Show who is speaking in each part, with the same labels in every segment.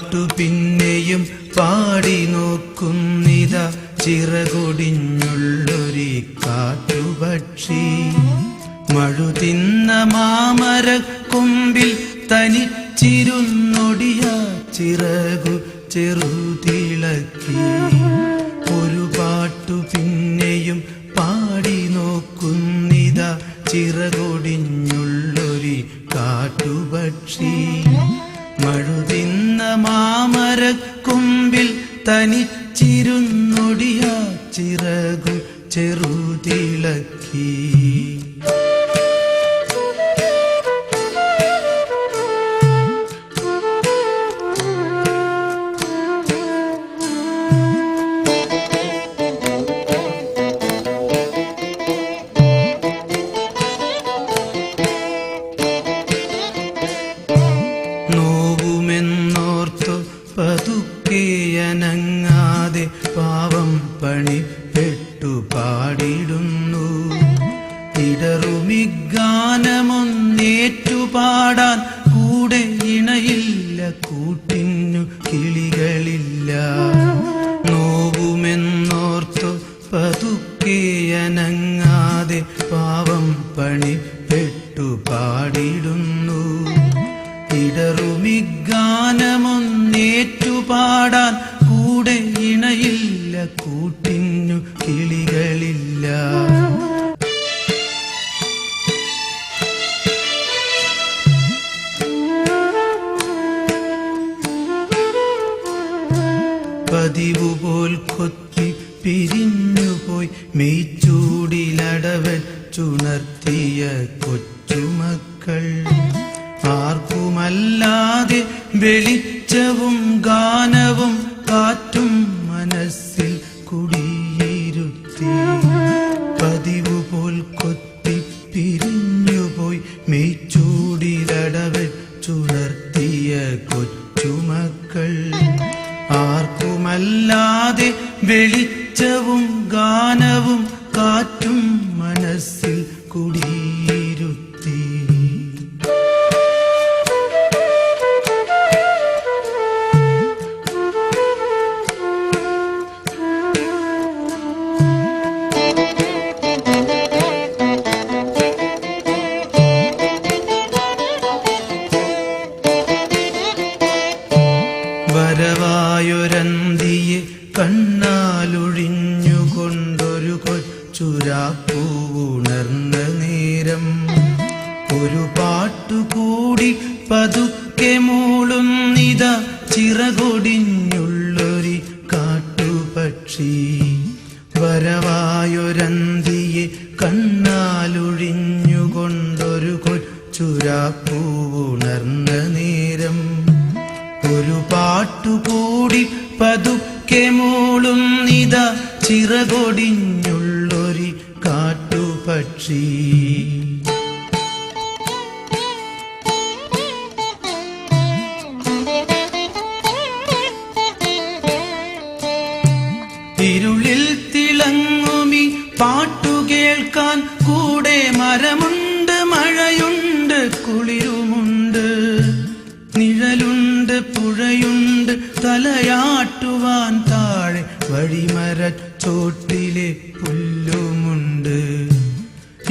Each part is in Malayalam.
Speaker 1: പാട്ടു പിന്നെയും പാടി നോക്കുന്നിതാ ചിറകൊടിഞ്ഞുള്ളൊരു കാട്ടുപക്ഷി. മഴുതിന്ന മാമരക്കൊമ്പിൽ തനിച്ചിരുന്നൊടിയ ചിറകു ചെറുതിളക്കി. ഒരു പാട്ടു പിന്നെയും പാടി നോക്കുന്നിതാ ചിറകൊടിഞ്ഞുള്ളൊരു കാട്ടുപക്ഷി. മഴുതിന്ന മാമരക്കൊമ്പിൽ തനിച്ചിരുന്നൊടിയ ചിറകു ചെറുതിളക്കി. നോവുമെന്നോർത്തു പതുക്കെയനങ്ങാതെ പാവം പണിപ്പെട്ടു പാടിടുന്നു. ഇടറുമിഗാനമൊന്നേറ്റു പാടാൻ കൂടെ ഇണയില്ല, കൂട്ടിനു കിളികളില്ല. നോവുമെന്നോർത്തു പതുക്കെയനങ്ങാതെ പാവം പണിപ്പെട്ടു പാടിടുന്നു. ഇടറുമിഗാനമൊന്നേറ്റു പാടാൻ കൂടെ ഇണയില്ല, കൂട്ടിനു കിളികളില്ല. പതിവുപോൽ കൊത്തി പിരിഞ്ഞുപോയി മെയ്ച്ചൂടിലടവച്ചുണർത്തിയ കൊച്ചുമക്കൾ. ആർക്കുമല്ലാതെ വെളിച്ചവും ഗാനവും കാറ്റും മനസ്സിൽ കുടിയിരുത്തി. പതിവുപോൽ കൊത്തി പിരിഞ്ഞുപോയി മെയ്ച്ചൂടിലടവച്ചുണർത്തിയ കൊച്ചുമക്കൾ. ആർക്കുമല്ലാതെ വെളിച്ചവും ഗാനവും കാറ്റും മനസ്സിൽ കുടിയിരുത്തി. വരവായൊരന്തിയെ കണ്ണാലൊഴിഞ്ഞുകൊണ്ടൊരു കൊച്ചുരാപ്പൂവുണർന്ന നേരം. ഒരു പാട്ടുകൂടി പതുക്കെ മൂളുന്നിതാ ചിറകൊടിഞ്ഞുള്ളൊരു കാട്ടുപക്ഷി. വരവായൊരന്തിയെ കണ്ണാലൊഴിഞ്ഞുകൊണ്ടൊരു കൊച്ചുരാപ്പൂവുണർന്ന നേരം. ഒരു പാട്ടുകൂടി പതുക്കെ മൂളുന്നിതാ ചിറകൊടിഞ്ഞുള്ളൊരു കാട്ടുപക്ഷി. ഇരുളിൽ തിളങ്ങുമി പാട്ടു കേൾക്കാൻ കൂടെ മരമുണ്ട്, മഴയുണ്ട്, കുളിരുമുണ്ട്, നിഴലുണ്ട്, പുഴയുണ്ട്, തലയാട്ടുവാൻ താഴെ വഴിമരച്ചോട്ടിലെ പുല്ലുമുണ്ട്.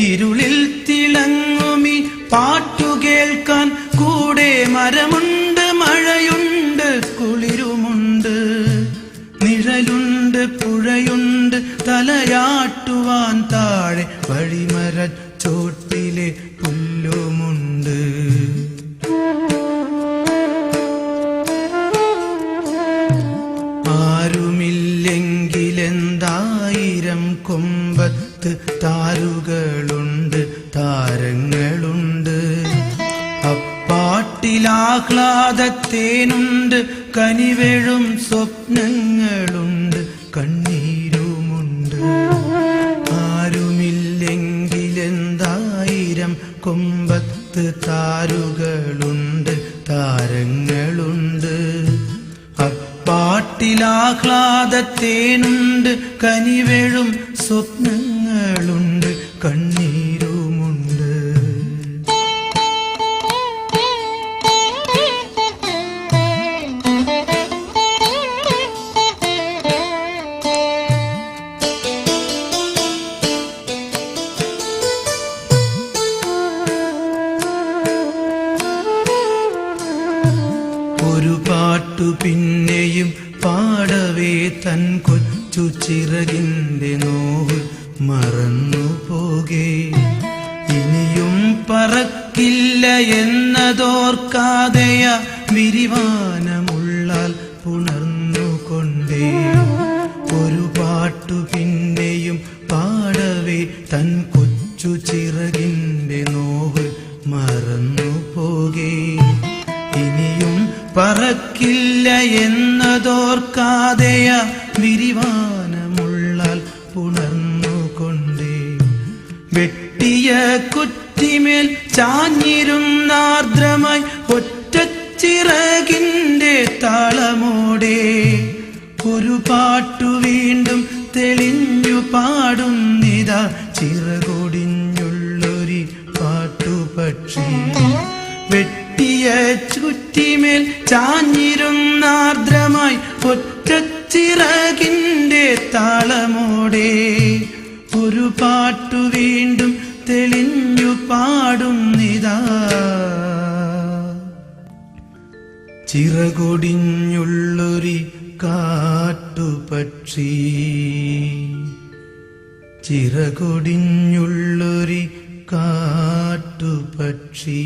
Speaker 1: ഇരുളിൽ തിളങ്ങുമി പാട്ടു കേൾക്കാൻ കൂടെ മരമുണ്ട്, മഴയുണ്ട്, കുളിരുമുണ്ട്, നിഴലുണ്ട്, പുഴയുണ്ട്, തലയാട്ടുവാൻ താഴെ വഴിമരച്ചോട്ടിലെ പുല്ലുമുണ്ട്. ആരുമില്ലെങ്കിലെന്തായിരം കൊമ്പത്ത് താരുകളുണ്ട്, താരങ്ങളുണ്ട്. അപ്പാട്ടിലാഹ്ലാദത്തേനുണ്ട്, കനിവെഴും സ്വപ്നങ്ങളുണ്ട്, കണ്ണീരുമുണ്ട്. ആരുമില്ലെങ്കിലെന്തായിരം കൊമ്പത്ത് താരുകളുണ്ട്, താരങ്ങളുണ്ട്. പാട്ടിലാഹ്ലാദത്തേനുണ്ട്, കനിവെഴും സ്വപ്നങ്ങളുണ്ട്, കണ്ണീരുമുണ്ട്. പാട്ടു പിന്നെയും പാടവേ തൻ കൊച്ചു ചിറകിന്റെ നോവ് മറന്നു പോകേ. ഇനിയും പറക്കില്ല എന്നതോർക്കാതെയ വിരിവാനമുള്ളാൽ പുണർന്നുകൊണ്ടേ. ഒരു പാട്ടു പിന്നെയും പാടവേ തൻ കൊച്ചു ചിറകിന്റെ നോവ് മറന്നു പോകേ. ഇനിയും പറക്കില്ല എന്നതോർക്കാതെയ വിരിവാനമുള്ളാൽ പുണർന്നുകൊണ്ടേ. വെട്ടിയ കുറ്റിമേൽ ചാഞ്ഞിരുന്നാർദ്രമായി ഒറ്റച്ചിറകിന്റെ താളമോടെ ഒരു പാട്ടു വീണ്ടും തെളിഞ്ഞു പാടുന്നിതാ. ചിറകൊടിഞ്ഞുള്ളൊരു പാട്ടുപക്ഷി. വെട്ടിയ ചുറ്റിമേൽ ചാഞ്ഞിരുന്നാർദ്രമായി ഒറ്റച്ചിറകിന്റെ താളമോടെ ഒരു പാട്ടു വീണ്ടും തെളിഞ്ഞു പാടുന്നിതാ. ചിറകൊടിഞ്ഞുള്ളൊരു കാട്ടുപക്ഷി. ചിറകൊടിഞ്ഞുള്ളൊരു കാട്ടുപക്ഷി.